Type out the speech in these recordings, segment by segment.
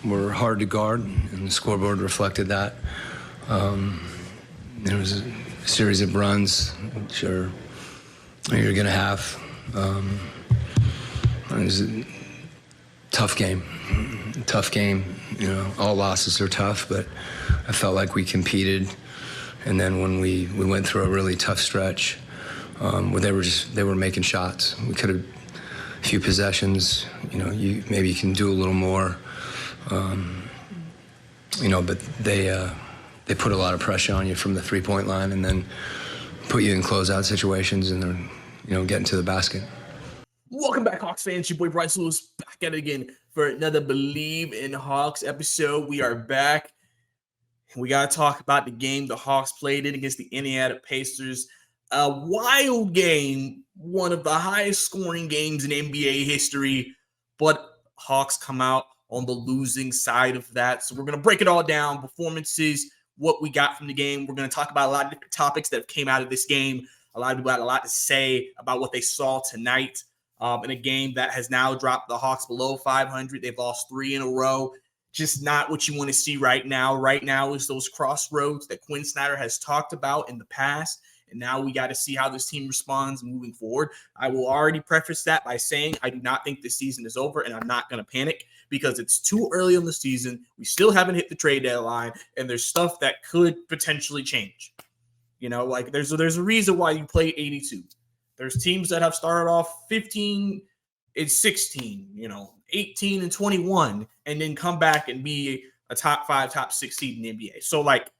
were hard to guard, and the scoreboard reflected that. There was a series of runs, which you're going to have. It was a tough game. You know, all losses are tough, but I felt like we competed. And then when we went through a really tough stretch, where they were making shots. We could have a few possessions. You know, maybe you can do a little more. You know, but they put a lot of pressure on you from the three-point line, and then put you in closeout situations, and then, you know, getting to the basket. Welcome back, Hawks fans. Your boy Bryce Lewis back at it again for another Bleav in Hawks episode. We are back. We got to talk about the game the Hawks played in against the Indiana Pacers. A wild game, one of the highest scoring games in NBA history, but Hawks come out on the losing side of that. So we're going to break it all down, performances, what we got from the game. We're going to talk about a lot of different topics that came out of this game. A lot of people had a lot to say about what they saw tonight in a game that has now dropped the Hawks below 500. They've lost 3 in a row. Just not what you want to see right now. Right now is those crossroads that Quinn Snyder has talked about in the past. And now we got to see how this team responds moving forward. I will already preface that by saying I do not think this season is over, and I'm not going to panic because it's too early in the season. We still haven't hit the trade deadline, and there's stuff that could potentially change. You know, like there's a reason why you play 82. There's teams that have started off 15 and 16, you know, 18 and 21, and then come back and be a top 5, top 6 seed in the NBA. So, like,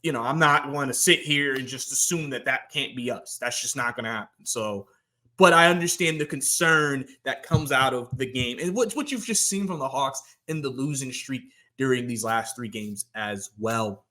you know, I'm not going to sit here and just assume that can't be us. That's just not going to happen. So, but I understand the concern that comes out of the game and what you've just seen from the Hawks in the losing streak during these last 3 games as well.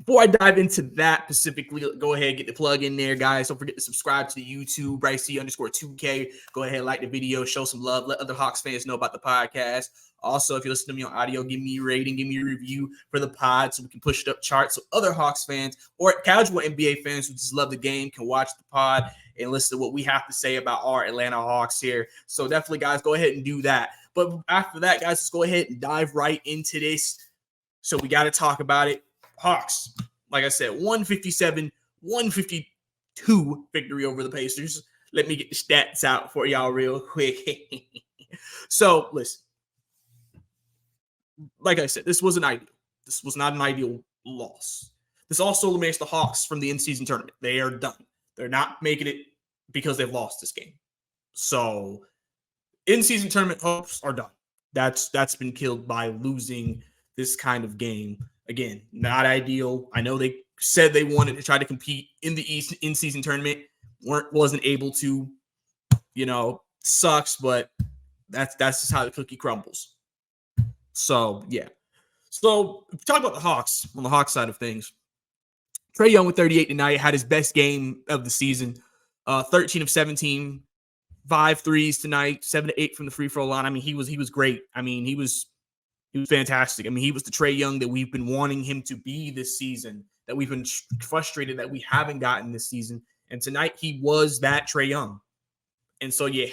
Before I dive into that specifically, go ahead, get the plug in there, guys. Don't forget to subscribe to the YouTube, BryceC_2K. Go ahead, like the video, show some love. Let other Hawks fans know about the podcast. Also, if you listen to me on audio, give me a rating, give me a review for the pod so we can push it up charts so other Hawks fans or casual NBA fans who just love the game can watch the pod and listen to what we have to say about our Atlanta Hawks here. So definitely, guys, go ahead and do that. But after that, guys, let's go ahead and dive right into this. So we got to talk about it. Hawks, like I said, 157-152 victory over the Pacers. Let me get the stats out for y'all real quick. So, listen. Like I said, this wasn't ideal. This was not an ideal loss. This also eliminates the Hawks from the in-season tournament. They are done. They're not making it because they've lost this game. So, in-season tournament hopes are done. That's been killed by losing this kind of game. Again, not ideal. I know they said they wanted to try to compete in the in-season tournament. Wasn't able to. You know, sucks, but that's just how the cookie crumbles. So, yeah. So, if you talk about the Hawks, on the Hawks side of things, Trae Young with 38 tonight had his best game of the season. 13 of 17, 5 threes tonight, 7 to 8 from the free throw line. I mean, he was great. I mean, he was fantastic. I mean, he was the Trae Young that we've been wanting him to be this season, that we've been frustrated that we haven't gotten this season. And tonight he was that Trae Young. And so you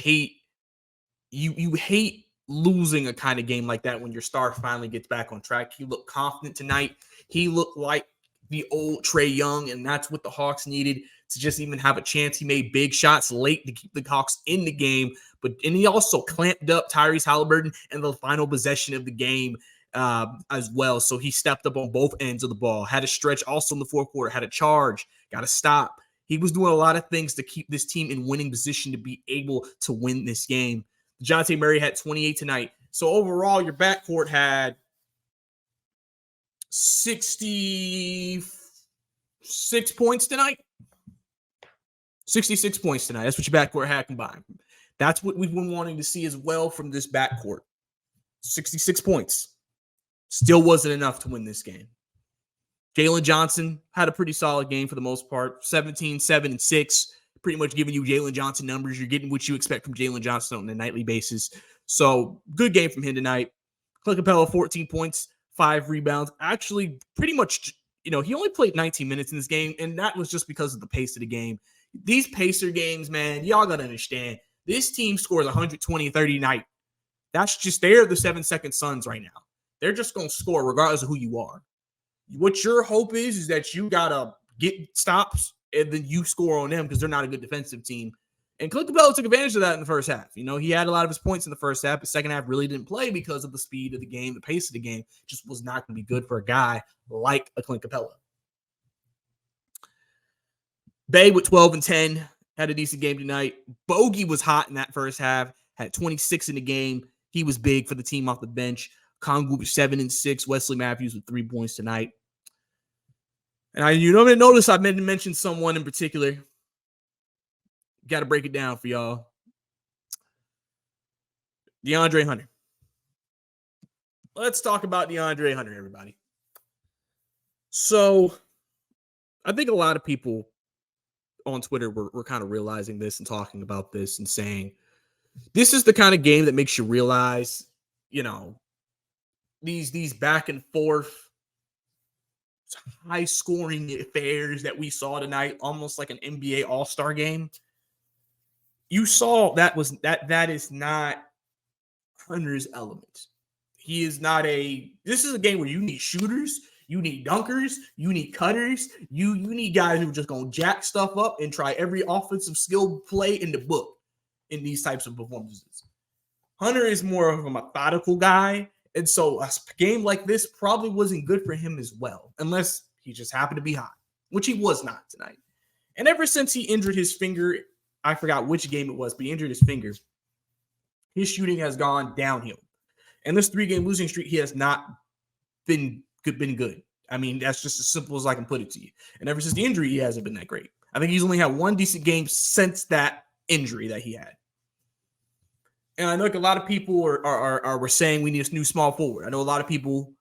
hate losing a kind of game like that when your star finally gets back on track. He looked confident tonight. He looked like the old Trae Young, and that's what the Hawks needed to just even have a chance. He made big shots late to keep the Hawks in the game, and he also clamped up Tyrese Halliburton in the final possession of the game as well. So he stepped up on both ends of the ball, had a stretch also in the fourth quarter, had a charge, got a stop. He was doing a lot of things to keep this team in winning position to be able to win this game. DeJounte Murray had 28 tonight. So overall, your backcourt had 66 points tonight. 66 points tonight. That's what your backcourt had combined. That's what we've been wanting to see as well from this backcourt. 66 points. Still wasn't enough to win this game. Jalen Johnson had a pretty solid game for the most part. 17, 7, and 6. Pretty much giving you Jalen Johnson numbers. You're getting what you expect from Jalen Johnson on a nightly basis. So, good game from him tonight. Clint Capella, 14 points, 5 rebounds. Actually, pretty much, he only played 19 minutes in this game, and that was just because of the pace of the game. These Pacer games, man, y'all got to understand. This team scores 120 30 a night. They're the 7-second Suns right now. They're just going to score regardless of who you are. What your hope is that you got to get stops and then you score on them because they're not a good defensive team. And Clint Capella took advantage of that in the first half. He had a lot of his points in the first half. The second half really didn't play because of the speed of the game, the pace of the game just was not going to be good for a guy like a Clint Capella. Bay with 12 and 10 had a decent game tonight. Bogey was hot in that first half, had 26 in the game. He was big for the team off the bench. Kongu with 7 and 6. Wesley Matthews with 3 points tonight. And notice I mentioned someone in particular. Got to break it down for y'all. DeAndre Hunter. Let's talk about DeAndre Hunter, everybody. So I think a lot of people on Twitter were kind of realizing this and talking about this and saying, this is the kind of game that makes you realize, these back and forth, high scoring affairs that we saw tonight, almost like an NBA All-Star game. You saw that is not Hunter's element. He is not this is a game where you need shooters, you need dunkers, you need cutters, you need guys who are just going to jack stuff up and try every offensive skill play in the book in these types of performances. Hunter is more of a methodical guy, and so a game like this probably wasn't good for him as well, unless he just happened to be hot, which he was not tonight. And ever since he injured his finger, I forgot which game it was, but he injured his finger, his shooting has gone downhill. And this 3-game losing streak, he has not been good. I mean, that's just as simple as I can put it to you. And ever since the injury, he hasn't been that great. I think he's only had one decent game since that injury that he had. And I know a lot of people were saying we need a new small forward. I know a lot of people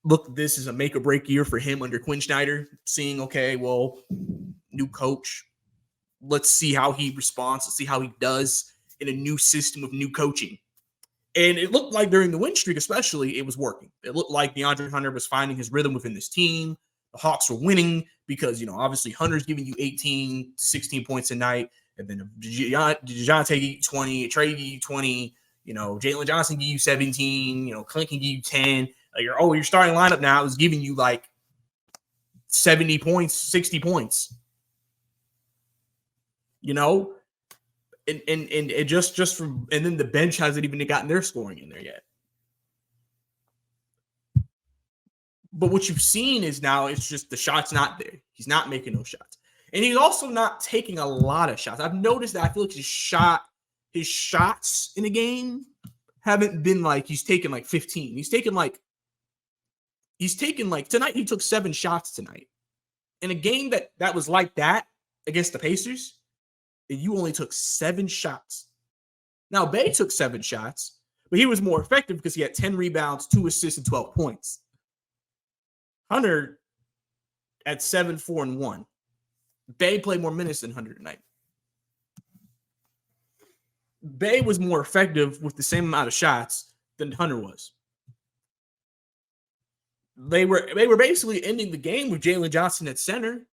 look at this as a make or break year for him under Quinn Snyder, seeing, okay, well, new coach. Let's see how he responds. Let's see how he does in a new system of new coaching. And it looked like during the win streak, especially, it was working. It looked like DeAndre Hunter was finding his rhythm within this team. The Hawks were winning because, obviously Hunter's giving you 18, 16 points a night. And then DeJounte give you 20, Trey give you 20, Jalen Johnson give you 17, Clint can give you 10. Your starting lineup now is giving you like 70 points, 60 points. And it just from, and then the bench hasn't even gotten their scoring in there yet. But what you've seen is now it's just the shot's not there. He's not making those shots. And he's also not taking a lot of shots. I've noticed that I feel like his shots in a game haven't been like he's taken like 15. He's taken like tonight he took 7 shots tonight. In a game that was like that against the Pacers, and you only took 7 shots. Now, Bay took 7 shots, but he was more effective because he had 10 rebounds, 2 assists, and 12 points. Hunter at 7, 4, and 1. Bay played more minutes than Hunter tonight. Bay was more effective with the same amount of shots than Hunter was. They were basically ending the game with Jalen Johnson at center.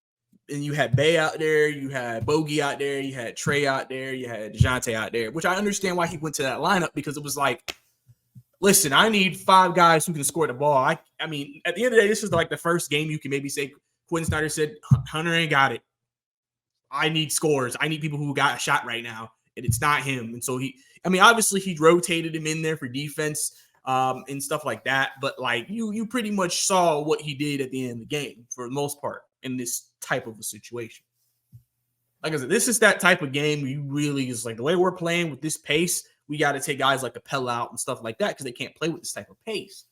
And you had Bay out there, you had Bogey out there, you had Trey out there, you had DeJounte out there, which I understand why he went to that lineup, because it was like, listen, I need 5 guys who can score the ball. I mean, at the end of the day, this is like the first game you can maybe say Quinn Snyder said, Hunter ain't got it. I need scores. I need people who got a shot right now, and it's not him. And so obviously he rotated him in there for defense and stuff like that, but like you pretty much saw what he did at the end of the game for the most part in this type of a situation. Like I said, this is that type of game where you really is like the way we're playing with this pace, we got to take guys like Capella out and stuff like that because they can't play with this type of pace.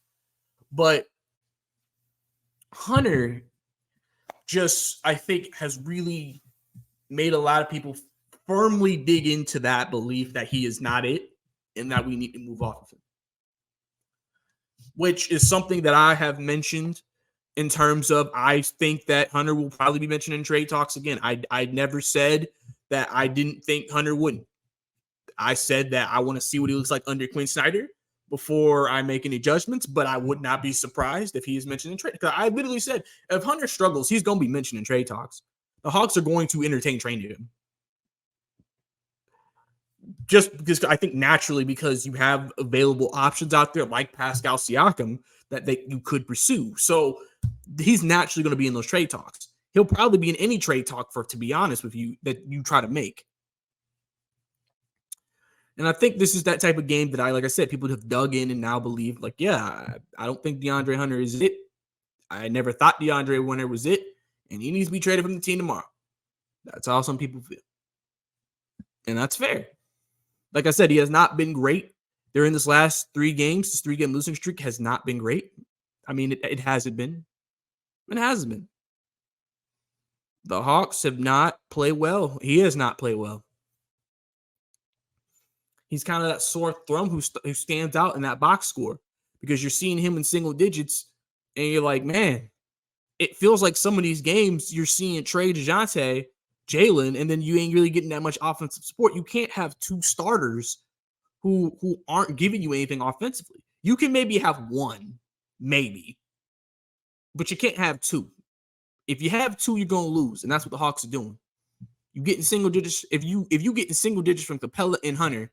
But Hunter just, I think, has really made a lot of people firmly dig into that belief that he is not it and that we need to move off of him, which is something that I have mentioned in terms of I think that Hunter will probably be mentioned in trade talks again. I never said that I didn't think Hunter wouldn't. I said that I want to see what he looks like under Quinn Snyder before I make any judgments, but I would not be surprised if he is mentioned in trade. Because I literally said, if Hunter struggles, he's going to be mentioned in trade talks. The Hawks are going to entertain trading him. just because I think naturally because you have available options out there like Pascal Siakam that you could pursue. So he's naturally going to be in those trade talks. He'll probably be in any trade talk to be honest with you, that you try to make. And I think this is that type of game that like I said, people have dug in and now believe like, yeah, I don't think DeAndre Hunter is it. I never thought DeAndre Hunter was it, and he needs to be traded from the team tomorrow. That's how some people feel. And that's fair. Like I said, he has not been great during this last 3 games. This 3-game losing streak has not been great. I mean, it hasn't been. It hasn't been. The Hawks have not played well. He has not played well. He's kind of that sore thumb who stands out in that box score because you're seeing him in single digits and you're like, man, it feels like some of these games you're seeing Trey, DeJounte, Jalen, and then you ain't really getting that much offensive support. You can't have 2 starters who aren't giving you anything offensively. You can maybe have 1, maybe, but you can't have 2. If you have 2, you're gonna lose, and that's what the Hawks are doing. You get in single digits. If you get in single digits from Capella and Hunter,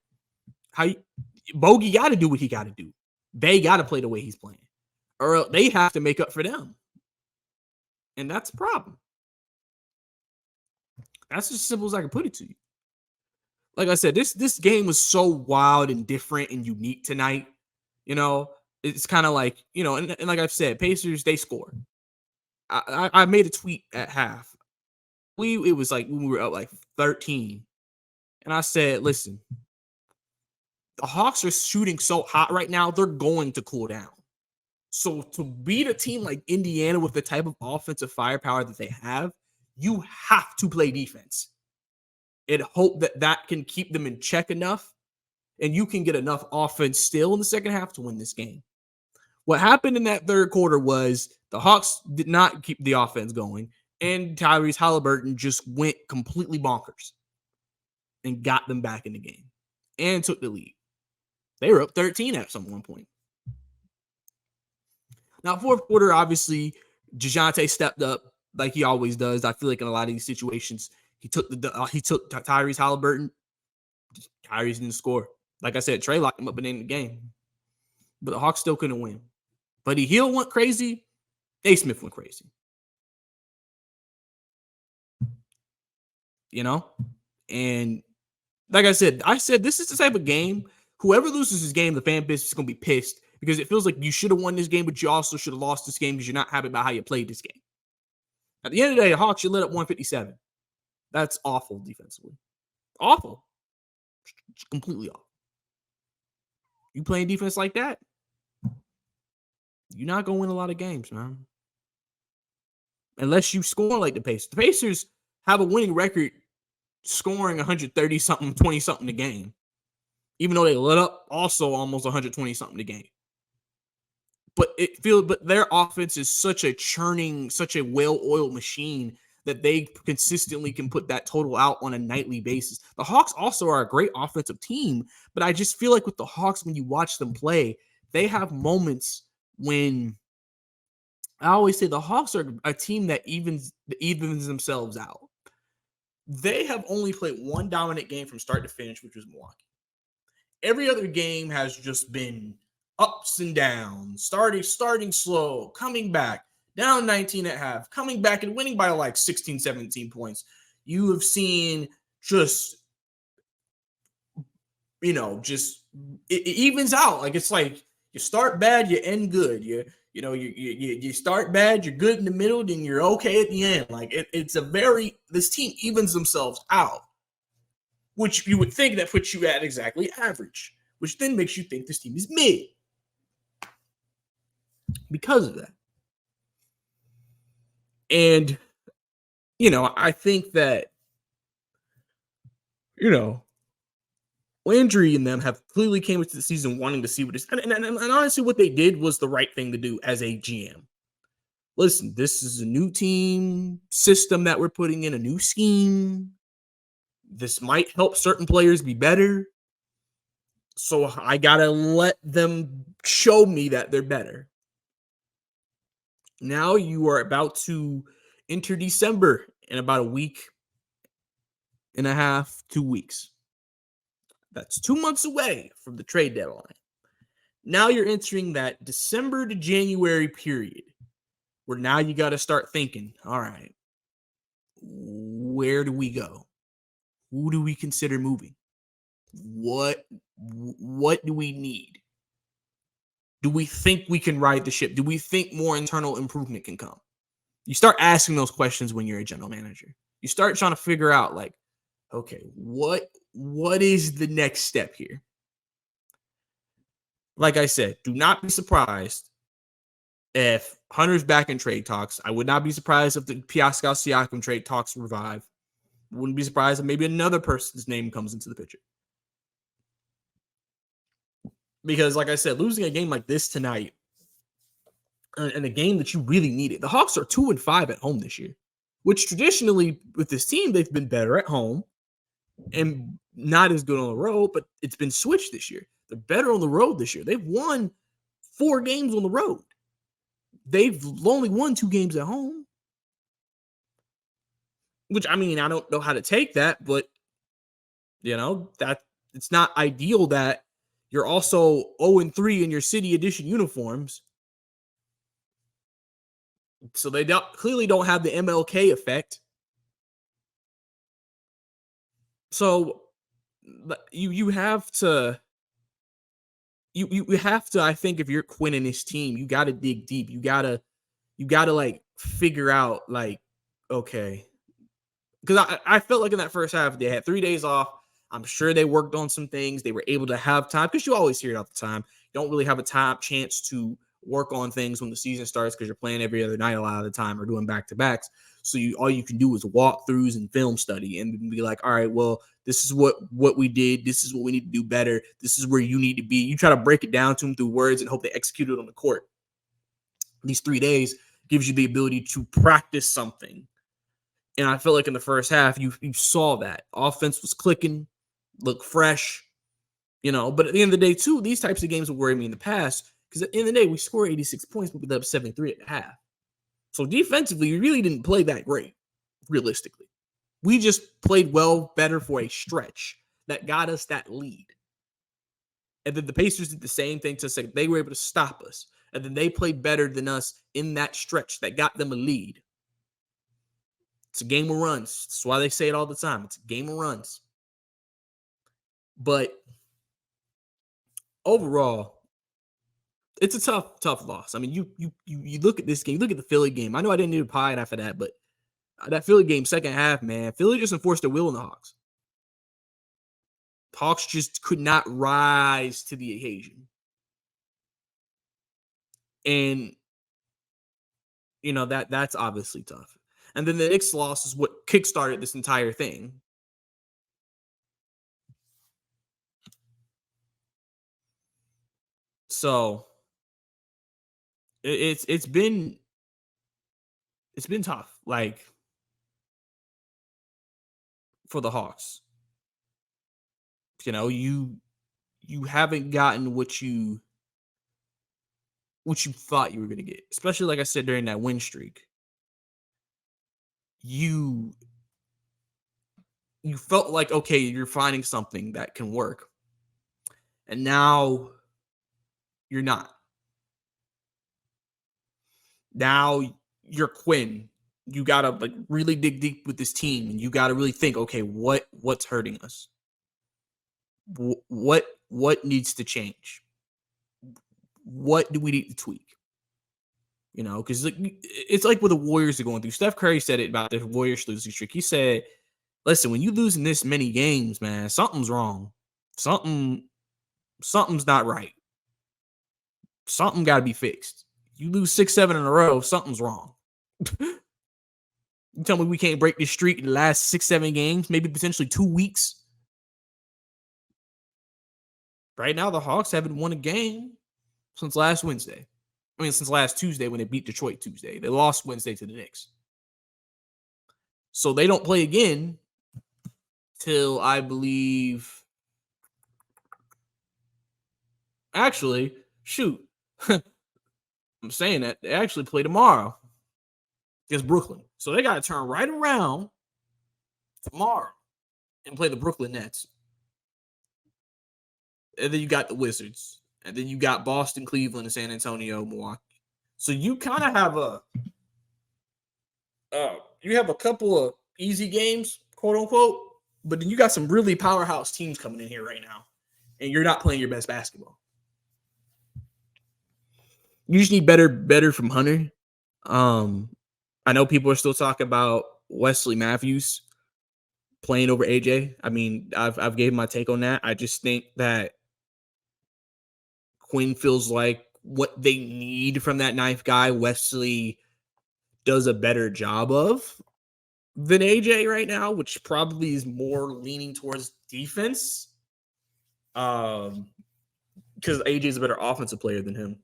Bogey got to do what he got to do. They got to play the way he's playing, or they have to make up for them, and that's a problem. That's as simple as I can put it to you. Like I said, this game was so wild and different and unique tonight. You know, it's kind of like, you know, and like I've said, Pacers, they score. I made a tweet at half. It was like when we were up like 13. And I said, listen, the Hawks are shooting so hot right now, they're going to cool down. So to beat a team like Indiana with the type of offensive firepower that they have, you have to play defense and hope that can keep them in check enough and you can get enough offense still in the second half to win this game. What happened in that third quarter was the Hawks did not keep the offense going, and Tyrese Halliburton just went completely bonkers and got them back in the game and took the lead. They were up 13 at some one point. Now, fourth quarter, obviously, DeJounte stepped up like he always does. I feel like in a lot of these situations, he took Tyrese Halliburton. Tyrese didn't score. Like I said, Trey locked him up and ended the game. But the Hawks still couldn't win. Buddy Hield went crazy. Smith went crazy. You know? And like I said, this is the type of game. Whoever loses this game, the fan base is going to be pissed because it feels like you should have won this game, but you also should have lost this game because you're not happy about how you played this game. At the end of the day, the Hawks, you lit up 157. That's awful defensively. Awful. Completely awful. You playing defense like that, you're not going to win a lot of games, man. Unless you score like the Pacers. The Pacers have a winning record scoring 130-something, 20-something a game. Even though they lit up also almost 120-something a game. But their offense is such a well-oiled machine that they consistently can put that total out on a nightly basis. The Hawks also are a great offensive team, but I just feel like with the Hawks, when you watch them play, they have moments when I always say the Hawks are a team that evens themselves out. They have only played one dominant game from start to finish, which was Milwaukee. Every other game has just been ups and downs, starting slow, coming back, down 19 at half, coming back and winning by like 16, 17 points. You have seen just, it evens out. Like it's like you start bad, you end good. You start bad, you're good in the middle, then you're okay at the end. Like this team evens themselves out, which you would think that puts you at exactly average, which then makes you think this team is mid because of that. And, I think that, Landry and them have clearly came into the season wanting to see what this, and honestly, what they did was the right thing to do as a GM. Listen, this is a new team system that we're putting in, a new scheme. This might help certain players be better. So I got to let them show me that they're better. Now you are about to enter December in about a week and a half, 2 weeks. That's 2 months away from the trade deadline. Now you're entering that December to January period where now you got to start thinking, all right, where do we go? Who do we consider moving? What do we need? Do we think we can ride the ship? Do we think more internal improvement can come? You start asking those questions when you're a general manager. You start trying to figure out, like, okay, what is the next step here? Like I said, do not be surprised if Hunter's back in trade talks. I would not be surprised if the Pascal Siakam trade talks revive. Wouldn't be surprised if maybe another person's name comes into the picture. Because, like I said, losing a game like this tonight, and a game that you really needed. The Hawks are 2-5 at home this year, which traditionally with this team, they've been better at home and not as good on the road, but it's been switched this year. They're better on the road this year. They've won 4 games on the road. They've only won 2 games at home, which, I mean, I don't know how to take that, but that it's not ideal that you're also 0-3 in your City Edition uniforms. So they clearly don't have the MLK effect. So you have to, I think, if you're Quinn and his team, you got to dig deep. You gotta like figure out, like, okay, because I felt like in that first half they had 3 days off. I'm sure they worked on some things. They were able to have time, because you always hear it all the time. You don't really have a chance to work on things when the season starts because you're playing every other night a lot of the time or doing back-to-backs. So all you can do is walkthroughs and film study and be like, all right, well, this is what we did. This is what we need to do better. This is where you need to be. You try to break it down to them through words and hope they execute it on the court. These 3 days gives you the ability to practice something. And I feel like in the first half, you saw that. Offense was clicking, looked fresh, But at the end of the day, too, these types of games will worry me in the past, because at the end of the day, we scored 86 points, but we led up 73 at the half. So defensively, we really didn't play that great, realistically. We just played well, better for a stretch that got us that lead. And then the Pacers did the same thing to say they were able to stop us. And then they played better than us in that stretch that got them a lead. It's a game of runs. That's why they say it all the time. It's a game of runs. But overall, it's a tough loss. I mean, you look at this game, you look at the Philly game. I know I didn't need a pie after that, but that Philly game, second half, man, Philly just enforced their will on the Hawks. Hawks just could not rise to the occasion. And, that's obviously tough. And then the Knicks loss is what kickstarted this entire thing. So it's been tough, like, for the Hawks. You haven't gotten what you thought you were going to get, especially, like I said, during that win streak. You felt like, okay, you're finding something that can work. And now you're not. Now you're Quinn. You got to, like, really dig deep with this team, and you got to really think, okay, what's hurting us? What needs to change? What do we need to tweak? Because it's like what the Warriors are going through. Steph Curry said it about the Warriors losing streak. He said, listen, when you losing this many games, man, something's wrong. Something's not right. Something got to be fixed. You lose 6-7 in a row, something's wrong. You tell me we can't break this streak in the last 6-7 games, maybe potentially 2 weeks. Right now, the Hawks haven't won a game since last Wednesday. Since last Tuesday when they beat Detroit Tuesday. They lost Wednesday to the Knicks. So they don't play again till, I Bleav. Actually, shoot. I'm saying that. They actually play tomorrow against Brooklyn. So they got to turn right around tomorrow and play the Brooklyn Nets. and then you got the Wizards, and then you got Boston, Cleveland, and San Antonio, Milwaukee. So you kind of have a couple of easy games, quote unquote, but then you got some really powerhouse teams coming in here right now, and you're not playing your best basketball. You just need better from Hunter. I know people are still talking about Wesley Matthews playing over AJ. I mean, I've gave my take on that. I just think that Quinn feels like what they need from that ninth guy, Wesley does a better job of than AJ right now, which probably is more leaning towards defense. Because AJ is a better offensive player than him.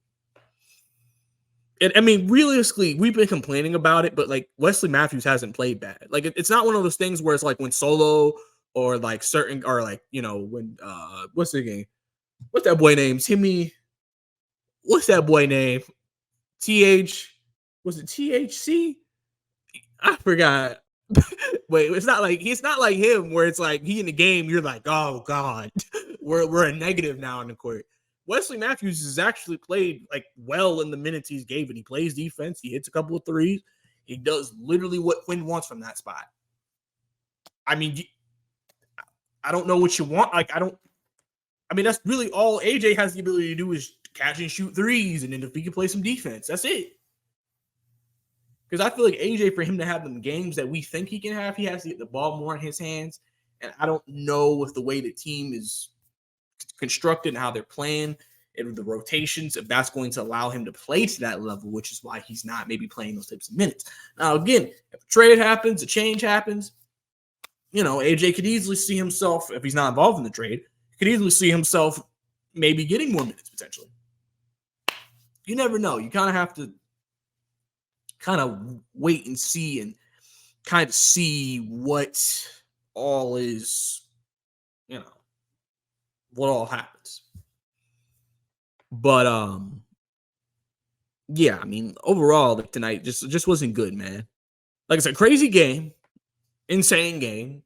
And I mean, realistically, we've been complaining about it, but like Wesley Matthews hasn't played bad. Like it's not one of those things where it's like when Solo or like certain or like when what's the game? What's that boy name? Timmy. What's that boy name? Was it THC? I forgot. Wait, it's not like him where it's like he in the game, you're like, oh God, we're a negative now in the court. Wesley Matthews has actually played like well in the minutes he's given. He plays defense, he hits a couple of threes, he does literally what Quinn wants from that spot. I mean, I don't know what you want. That's really all AJ has the ability to do is catch and shoot threes, and then if he can play some defense, that's it. Because I feel like AJ, for him to have them games that we think he can have, he has to get the ball more in his hands. And I don't know if the way the team is constructed and how they're playing and the rotations, if that's going to allow him to play to that level, which is why he's not maybe playing those types of minutes. Now, again, if a trade happens, a change happens, AJ could easily see himself, if he's not involved in the trade, could easily see himself maybe getting more minutes potentially. You never know. You kind of have to kind of wait and see and kind of see what all is, what all happens. But yeah, I mean, overall, like tonight just wasn't good, man. Like I said, crazy game, insane game.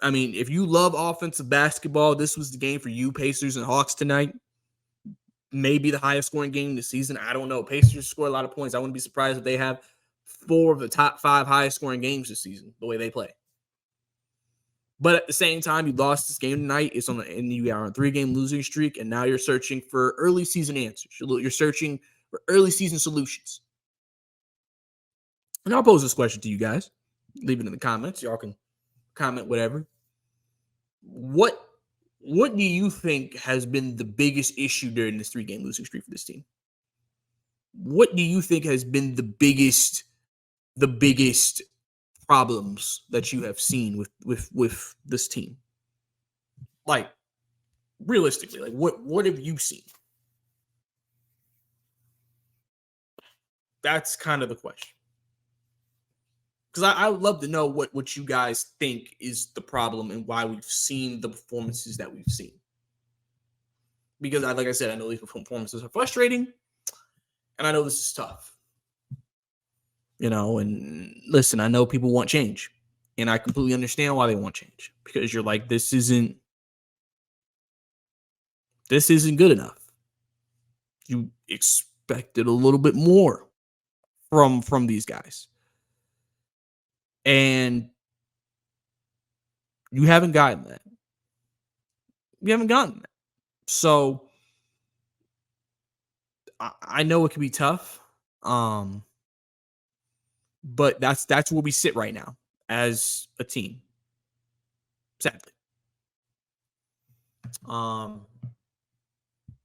I mean, if you love offensive basketball, this was the game for you, Pacers and Hawks tonight. Maybe the highest scoring game this season. I don't know. Pacers score a lot of points. I wouldn't be surprised if they have 4 of the top 5 highest scoring games this season, the way they play. But at the same time, you lost this game tonight. And you are on a 3-game losing streak, and now you're searching for early season answers. You're searching for early season solutions. And I'll pose this question to you guys. Leave it in the comments. Y'all can comment whatever. What do you think has been the biggest issue during this 3-game losing streak for this team? What do you think has been the biggest problems that you have seen with this team? Like, realistically, like what have you seen? That's kind of the question. Because I would love to know what you guys think is the problem and why we've seen the performances that we've seen. Because, like I said, I know these performances are frustrating, and I know this is tough. And listen, I know people want change, and I completely understand why they want change. Because you're like, this isn't good enough. You expected a little bit more from these guys. And you haven't gotten that. So I know it can be tough. But that's where we sit right now as a team. Sadly.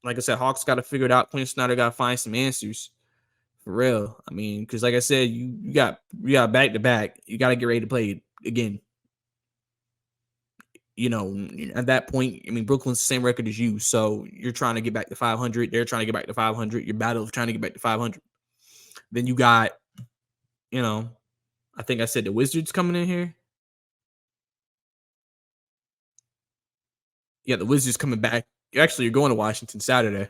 Like I said, Hawks got to figure it out. Quinn Snyder got to find some answers. For real. I mean, because like I said, you got back to back. You got to get ready to play again. At that point, I mean, Brooklyn's the same record as you. So you're trying to get back to 500. They're trying to get back to 500. Your battle of trying to get back to 500. Then you got, I think I said the Wizards coming in here. Yeah, the Wizards coming back. You're going to Washington Saturday.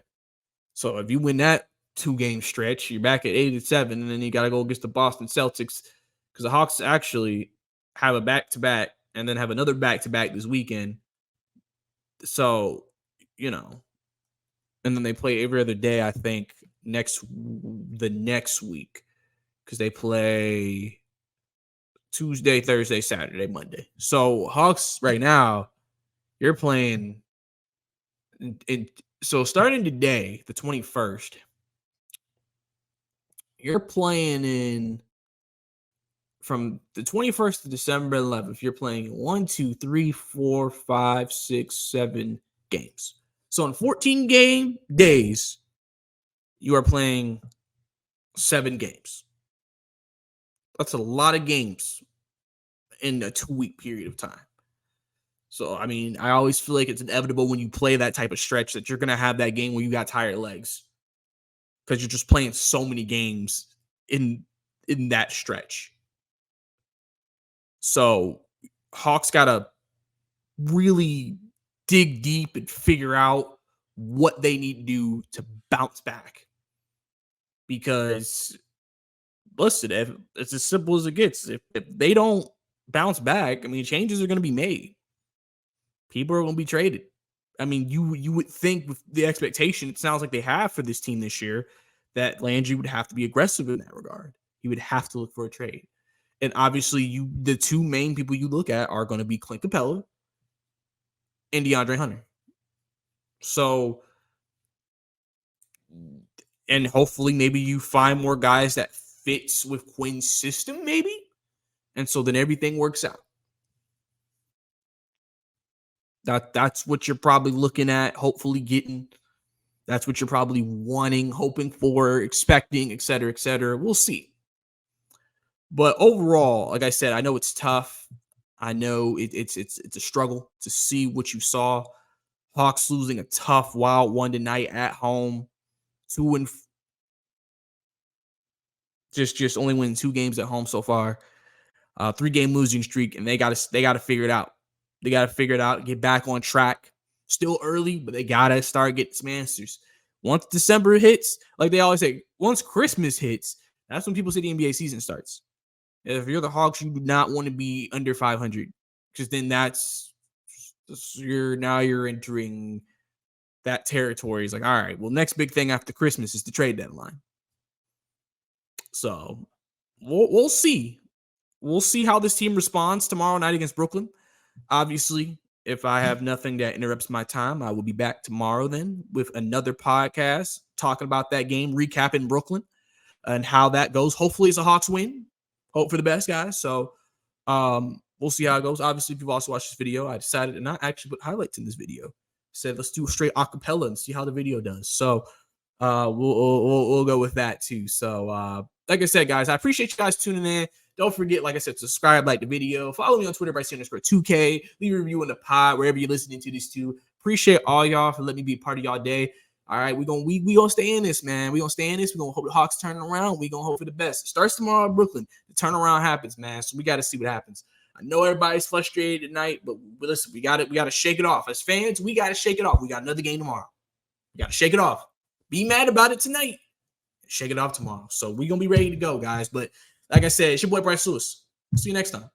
So if you win that 2-game stretch, you're back at 8-7, and then you got to go against the Boston Celtics because the Hawks actually have a back-to-back and then have another back-to-back this weekend. So you know, and then they play every other day, I think, the next week, because they play Tuesday, Thursday, Saturday, Monday. So Hawks right now, you're playing so starting today, the 21st, you're playing in from the 21st to December 11th, you're playing 1, 2, 3, 4, 5, 6, 7 games. So in 14 game days, you are playing 7 games. That's a lot of games in a 2-week period of time. So, I mean, I always feel like it's inevitable when you play that type of stretch that you're going to have that game where you got tired legs because you're just playing so many games in that stretch. So, Hawks got to really dig deep and figure out what they need to do to bounce back. Because, listen, if it's as simple as it gets. If they don't bounce back, I mean, changes are going to be made. People are going to be traded. I mean, you would think with the expectation, it sounds like they have for this team this year, that Landry would have to be aggressive in that regard. He would have to look for a trade. And obviously, the two main people you look at are going to be Clint Capella and DeAndre Hunter. So, and hopefully maybe you find more guys that fits with Quinn's system, maybe. And so then everything works out. That's what you're probably looking at, hopefully getting. That's what you're probably wanting, hoping for, expecting, et cetera, et cetera. We'll see. But overall, like I said, I know it's tough. I know it's a struggle to see what you saw. Hawks losing a tough, wild one tonight at home. Just only winning 2 games at home so far. 3-game losing streak, and they gotta figure it out. They gotta figure it out, get back on track. Still early, but they gotta start getting some answers. Once December hits, like they always say, once Christmas hits, that's when people say the NBA season starts. If you're the Hawks, you do not want to be under 500, because then you're entering that territory. It's like, all right, well, next big thing after Christmas is the trade deadline. So we'll see. We'll see how this team responds tomorrow night against Brooklyn. Obviously, if I have nothing that interrupts my time, I will be back tomorrow then with another podcast talking about that game, recapping Brooklyn and how that goes. Hopefully it's a Hawks win. Hope for the best, guys. So we'll see how it goes. Obviously, if you've also watched this video, I decided to not actually put highlights in this video. Said let's do a straight acapella and see how the video does. So we'll go with that too. So like I said, guys, I appreciate you guys tuning in. Don't forget, like I said, subscribe, like the video. Follow me on Twitter by _2K. Leave a review in the pod wherever you're listening to this too. Appreciate all y'all for letting me be a part of y'all day. All right, we gonna stay in this, man. We gonna stay in this. We gonna hope the Hawks turn around. We gonna hope for the best. It starts tomorrow in Brooklyn. The turnaround happens, man. So we got to see what happens. I know everybody's frustrated tonight, but listen, we got to shake it off. As fans, we got to shake it off. We got another game tomorrow. We got to shake it off. Be mad about it tonight. Shake it off tomorrow. So we're gonna be ready to go, guys. But like I said, it's your boy Bryce Lewis. See you next time.